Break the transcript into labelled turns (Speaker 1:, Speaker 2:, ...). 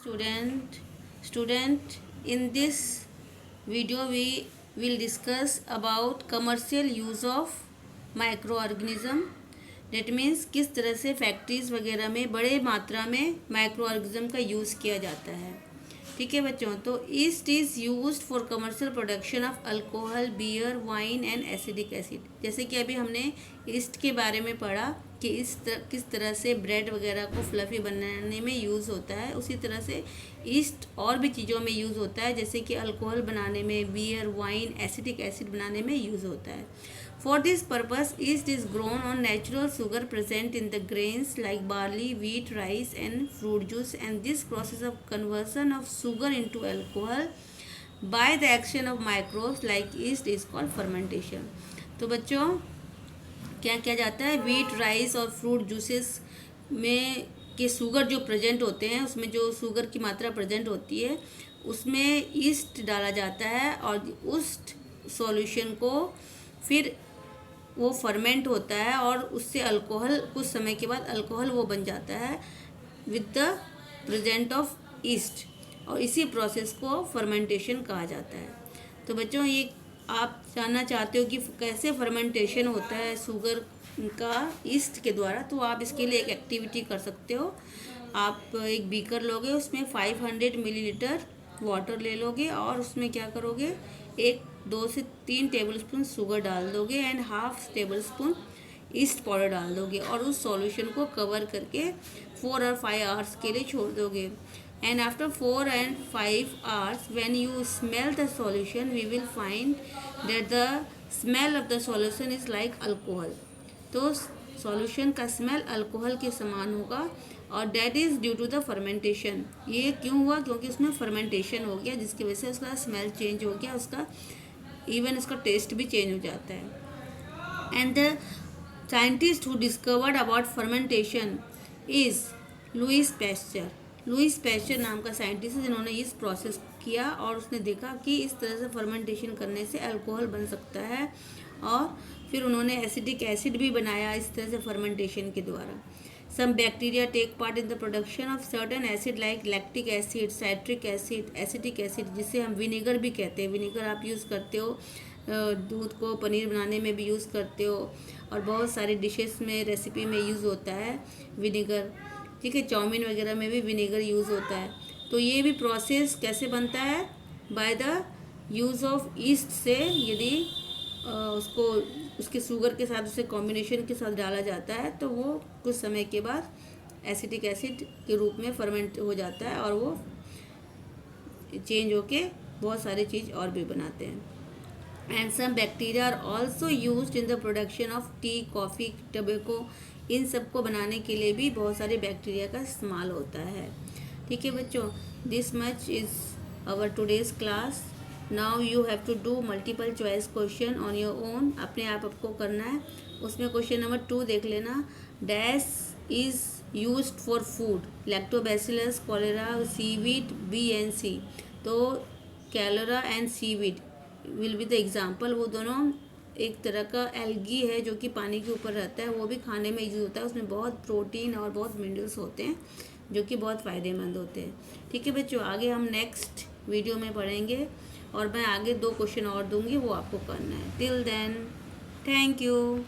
Speaker 1: Student, in this video we will discuss about commercial use of microorganism. That means किस तरह से factories वगैरह में बड़े मात्रा में माइक्रो ऑर्गेनिज्म का यूज़ किया जाता है। ठीक है बच्चों, तो yeast is used for commercial production of alcohol, beer, wine and acidic acid. जैसे कि अभी हमने ईस्ट के बारे में पढ़ा कि किस तरह से ब्रेड वगैरह को फ्लफ़ी बनाने में यूज़ होता है, उसी तरह से ईस्ट और भी चीज़ों में यूज़ होता है, जैसे कि अल्कोहल बनाने में, बियर, वाइन, एसिडिक एसिड बनाने में यूज़ होता है। For this purpose, yeast is grown on natural sugar present in the grains like barley, wheat, rice and fruit juice, and this process of conversion of sugar into alcohol by the action of microbes like yeast is called fermentation. तो बच्चों क्या किया जाता है, wheat, rice और fruit juices में के sugar जो प्रेजेंट होते हैं, उसमें जो शुगर की मात्रा प्रेजेंट होती है उसमें ईस्ट डाला जाता है और उस सॉल्यूशन को फिर वो फर्मेंट होता है और उससे अल्कोहल, कुछ समय के बाद अल्कोहल वो बन जाता है with the present of east, और इसी प्रोसेस को फर्मेंटेशन कहा जाता है। तो बच्चों ये आप जानना चाहते हो कि कैसे फर्मेंटेशन होता है शुगर का ईस्ट के द्वारा, तो आप इसके लिए एक एक्टिविटी कर सकते हो। आप एक बीकर लोगे, उसमें 500 मिलीलीटर वाटर ले लोगे और उसमें क्या करोगे, 2 से 3 टेबलस्पून शुगर डाल दोगे and half tablespoon east powder डाल दोगे और उस सॉल्यूशन को कवर करके 4 और 5 आवर्स के लिए छोड़ दोगे। And after 4 and 5 hours when you smell the solution we will find that the smell of the solution is like alcohol. तो सॉल्यूशन का स्मेल अल्कोहल के समान होगा और that is due to the fermentation. ये क्यों हुआ, क्योंकि उसमें फर्मेंटेशन हो गया जिसकी वजह से उसका स्मेल चेंज हो गया, उसका इवन उसका टेस्ट भी चेंज हो जाता है। And the scientist who discovered about fermentation is Louis Pasteur. Louis Pasteur नाम का साइंटिस्ट है जिन्होंने इस प्रोसेस किया और उसने देखा कि इस तरह से फर्मेंटेशन करने से अल्कोहल बन सकता है, और फिर उन्होंने एसिडिक एसिड भी बनाया इस तरह से फर्मेंटेशन के द्वारा। Some bacteria take part in the production of certain acid like lactic acid, citric acid, acetic acid, जिसे हम विनेगर भी कहते हैं। विनेगर आप यूज़ करते हो, दूध को पनीर बनाने में भी यूज़ करते हो और बहुत सारी डिशेस में, रेसिपी में यूज़ होता है विनेगर। ठीक है, चाउमीन वगैरह में भी विनेगर यूज़ होता है। तो ये भी प्रोसेस कैसे बनता है, by the use of east से। यदि उसको उसके शुगर के साथ, उसे कॉम्बिनेशन के साथ डाला जाता है तो वो कुछ समय के बाद एसिटिक एसिड के रूप में फर्मेंट हो जाता है और वो चेंज होके बहुत सारी चीज़ और भी बनाते हैं। And some bacteria are also used in the production of tea, coffee, tobacco. इन सब को बनाने के लिए भी बहुत सारे बैक्टीरिया का इस्तेमाल होता है। ठीक है बच्चों, this much is our today's class. Now you have to do multiple choice question on your own, अपने आप आपको करना है। उसमें क्वेश्चन नंबर 2 देख लेना। Dash is used for food, lactobacillus, cholera, seaweed, B and C. तो cholera and seaweed will be the example. वो दोनों एक तरह का एल्गी है जो कि पानी के ऊपर रहता है, वो भी खाने में यूज होता है। उसमें बहुत प्रोटीन और बहुत मिनरल्स होते हैं जो कि बहुत फ़ायदेमंद होते हैं। ठीक है बच्चों, आगे हम नेक्स्ट वीडियो में पढ़ेंगे और मैं आगे 2 क्वेश्चन और दूंगी, वो आपको करना है। Till then, thank you.